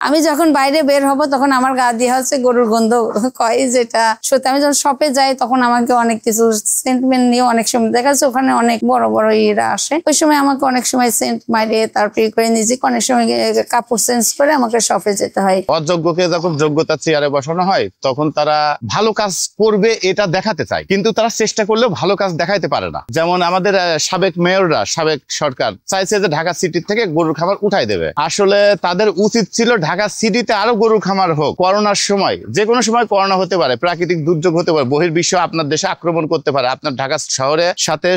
আমি যখন বাইরে বের হব তখন আমার গা দিয়ে হচ্ছে গরুর গন্ধ কয়, যেটা সত্যি। আমি যখন শপে যাই তখন আমাকে অনেক কিছু সেন্টমেন্ট নিয়ে অনেক সময় দেখা যাচ্ছে ওখানে অনেক বড় বড় ইয়েরা আসে, ওই সময় আমাকে অনেক সময় সেন্ট মারিয়ে তারপরে করে নিজেকে অনেক সময় কাপড় চেঞ্জ করে আমাকে শপে যেতে হয়। অযোগ্যকে যখন যোগ্যতার চেয়ারে বসানো হয় তখন তারা ভালো কাজ করবে এটা দেখাতে চায়, কিন্তু তারা চেষ্টা করলেও ভালো কাজ দেখাইতে পারে না। যেমন আমাদের সাবেক মেয়ররা, সাবেক সরকার চাইছে যে ঢাকা সিটি থেকে গরুর খামার উঠাই দেবে। আসলে তাদের উচিত ছিল ঢাকা সিটিতে আরো গরুর খামার হোক। করোনার সময়, যে কোনো সময় করোনা হতে পারে, প্রাকৃতিক দুর্যোগ হতে পারে, বহির্বিশ্ব আপনার দেশে আক্রমণ করতে পারে, আপনার ঢাকা শহরের সাথে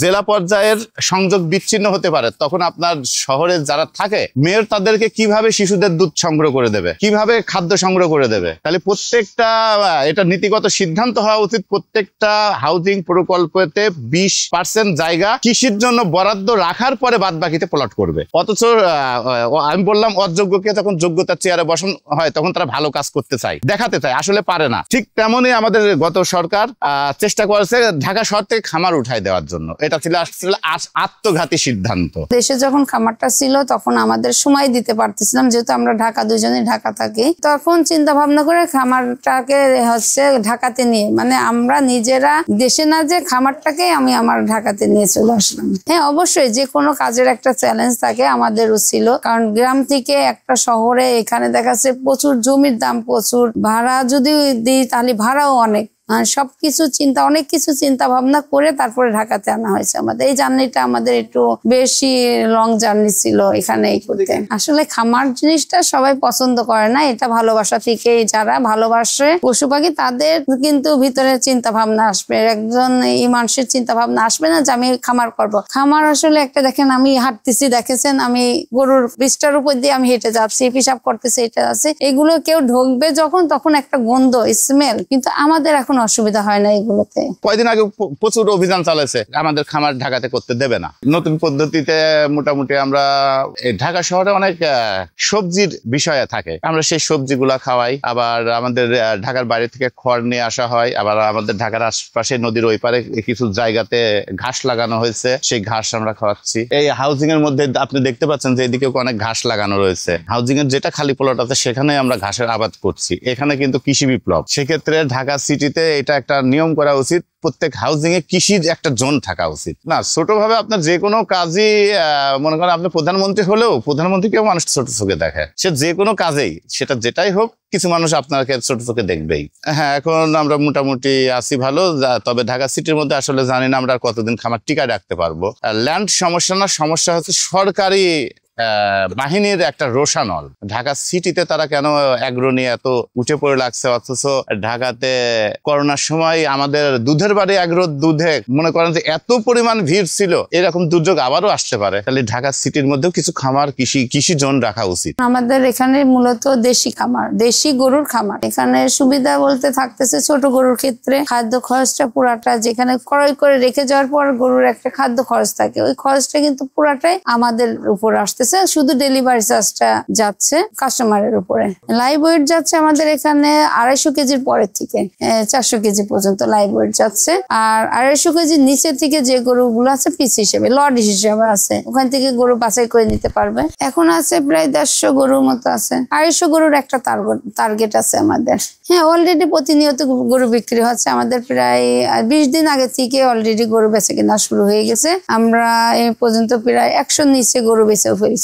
জেলা পর্যায়ের সংযোগ বিচ্ছিন্ন হতে পারে। তখন আপনার শহরে যারা থাকে মেয়র তাদেরকে কিভাবে শিশুদের দুধ সংগ্রহ করে দেবে, কিভাবে খাদ্য সংগ্রহ করে দেবে? তাহলে প্রত্যেকটা এটা নীতিগত সিদ্ধান্ত হওয়া উচিত, প্রত্যেকটা হাউজিং প্রকল্পতে 20% জায়গা কৃষির জন্য বরাদ্দ রাখার পরে বাদ বাকিতে প্লট করবে। অথচ আমি বললাম অযোগ্যকে যখন যোগ্যতার চেয়ারে বসানো হয় তখন তারা ভালো কাজ করতে চায়, দেখাতে চায়, আসলে পারে না। ঠিক তেমনই আমাদের গত সরকার চেষ্টা করেছে ঢাকা শহর থেকে খামার উঠাই দেওয়ার জন্য। এটা ছিল আত্মঘাতী সিদ্ধান্ত। দেশে যখন খামারটা ছিল তখন আমাদের সময় দিতে পারতেছিলাম, যেহেতু আমরা দুজনেই ঢাকা থাকি। তখন চিন্তা ভাবনা করে খামারটাকে হচ্ছে ঢাকাতে নিয়ে, মানে আমরা নিজেরা দেশে না যে খামারটাকে আমি আমার ঢাকাতে নিয়ে চলে আসলাম। হ্যাঁ, অবশ্যই যে কোনো কাজের একটা চ্যালেঞ্জ থাকে, আমাদেরও ছিল। কারণ গ্রাম থেকে একটা শহরে এখানে দেখা যাচ্ছে প্রচুর জমির দাম, প্রচুর ভাড়া যদি দিই তাহলে ভাড়াও অনেক। সবকিছু অনেক কিছু চিন্তা ভাবনা করে তারপরে ঢাকাতে আনা হয়েছে। আমাদের এই জার্নিটা আমাদের একটু বেশি লং জার্নি ছিল এখানে এই করতে। আসলে খামার জিনিসটা সবাই পছন্দ করে না, এটা ভালোবাসা থেকে, যারা ভালোবাসে পশু পাখি তাদের কিন্তু ভিতরে চিন্তা ভাবনা আসবে। একজন এই মানুষের চিন্তা ভাবনা আসবে না যে আমি খামার করব। খামার আসলে একটা, দেখেন আমি হাঁটতেছি, দেখেছেন আমি গরুর বৃষ্টার উপর দিয়ে আমি হেঁটে যাচ্ছি, পিসাব করতেছি, এটা আছে, এগুলো কেউ ঢুকবে যখন তখন একটা গন্ধ, স্মেল, কিন্তু আমাদের এখন অসুবিধা হয় না এগুলোতে। কয়েকদিন আগে প্রচুর অভিযান চালাইছে, আমাদের খামার ঢাকাতে করতে দেবে না। নতুন পদ্ধতিতে মোটামুটি আমরা ঢাকা শহরে অনেক সবজির বিষয় থাকে, আমরা সেই সবজিগুলা খাওয়াই। আবার আমাদের ঢাকার বাইরে থেকে খড় নিয়ে আসা হয়। আবার আমাদের ঢাকার আশপাশে নদীর ওই পারে কিছু জায়গাতে ঘাস লাগানো হয়েছে, সেই ঘাস আমরা খাওয়াচ্ছি। এই হাউজিং এর মধ্যে আপনি দেখতে পাচ্ছেন যে এদিকে অনেক ঘাস লাগানো রয়েছে। হাউজিং এর যেটা খালি প্লট আছে সেখানে আমরা ঘাসের আবাদ করছি। এখানে কিন্তু কৃষি বিপ্লব। সেক্ষেত্রে ঢাকা সিটিতে এটা একটা নিয়ম করা উচিত, প্রত্যেক হাউজিং এ কৃষির একটা জোন থাকা উচিত। না ছোটভাবে আপনার যে কোনো কাজই, মনে করেন আপনি প্রধানমন্ত্রী হলেও প্রধানমন্ত্রীকেও মানুষ ছোট চোখে দেখে। সে যে কোনো কাজেই, সেটা যেটাই হোক, কিছু মানুষ আপনাকে ছোট চোখে দেখবেই। হ্যাঁ, এখন আমরা মোটামুটি আছি ভালো। তবে ঢাকা সিটির মধ্যে আসলে জানি না আমরা কতদিন খামার টিকায় রাখতে পারবো। ল্যান্ড সমস্যা না, সমস্যা হচ্ছে সরকারি বাহিনীর একটা রোষানল। ঢাকা সিটিতে তারা কেন এগ্রো নিয়ে এত উঠে পড়ে লাগছে, অথচ ঢাকাতে করোনার সময় আমাদের দুধের বাড়ি এগ্রো দুধে মনে করেন যে এত পরিমাণ ভিড় ছিল, এরকম দুর্যোগ আবারও আসতে পারে। তাহলে ঢাকা সিটির মধ্যেও কিছু খামার, কৃষি জোন রাখা উচিত। আমাদের এখানে মূলত দেশি খামার, দেশি গরুর খামার। এখানে সুবিধা বলতে থাকতেছে ছোট গরুর ক্ষেত্রে খাদ্য খরচটা পুরাটা, যেখানে ক্রয় করে রেখে যাওয়ার পর গরুর একটা খাদ্য খরচ থাকে, ওই খরচটা কিন্তু পুরাটাই আমাদের উপর আসতেছে। শুধু ডেলিভারি চার্জটা যাচ্ছে কাস্টমারের উপরে। লাইভ ওয়েট যাচ্ছে আমাদের এখানে 250 কেজির পরের থেকে 400 কেজি পর্যন্ত লাইভ ওয়েট যাচ্ছে। আর 250 কেজির নিচের থেকে যে গরুগুলো আছে পিস হিসেবে, লট হিসেবে আছে, ওখান থেকে গরু বাছাই করে নিতে পারবে। এখন আছে প্রায় 150 গরুর মতো আছে। 250 গরুর একটা টার্গেট আছে আমাদের। হ্যাঁ, অলরেডি প্রতিনিয়ত গরু বিক্রি হচ্ছে। আমাদের প্রায় 20 দিন আগে থেকে অলরেডি গরু বেচে কেনা শুরু হয়ে গেছে। আমরা এই পর্যন্ত প্রায় 100 নিচে গরু বেচেও ফেলছি।